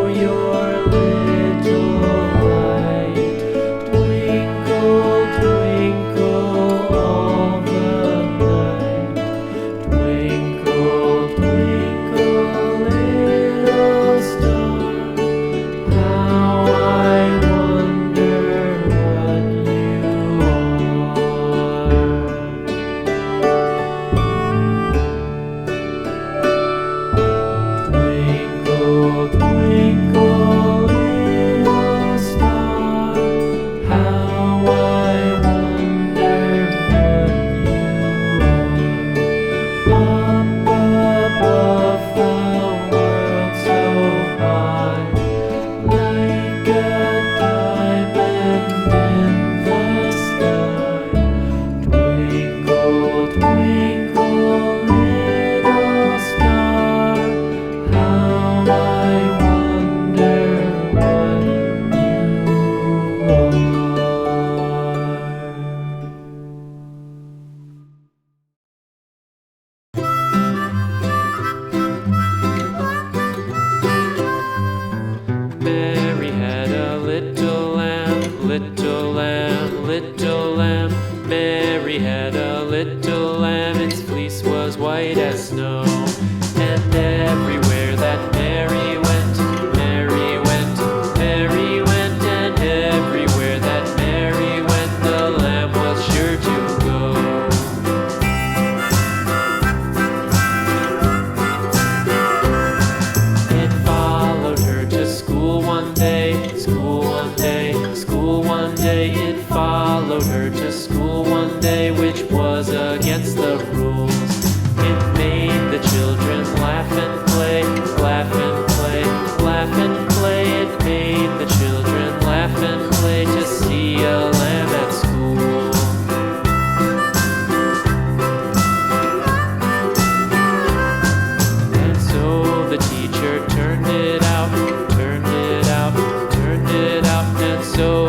your little light. Twinkle, twinkle all the night. Twinkle, twinkle, little star, how I wonder what you are. Twinkle, twinkle, little star, how I wonder what you are. Up above the world so high, like a diamond in the sky. Twinkle, twinkle, little star, how I wonder what you are. Mary had a little lamb, little lamb, little lamb. Mary had a little lamb, its fleece was white as snow. And everywhere that Mary went, Mary went, Mary went. And everywhere that Mary went, the lamb was sure to go. It followed her to school one day, school one day, school one day. It followed her to school one day, which was against the rules. It made the children laugh and play, laugh and play, laugh and play. It made the children laugh and play to see a lamb at school. And so the teacher turned it out, turned it out, turned it out. And so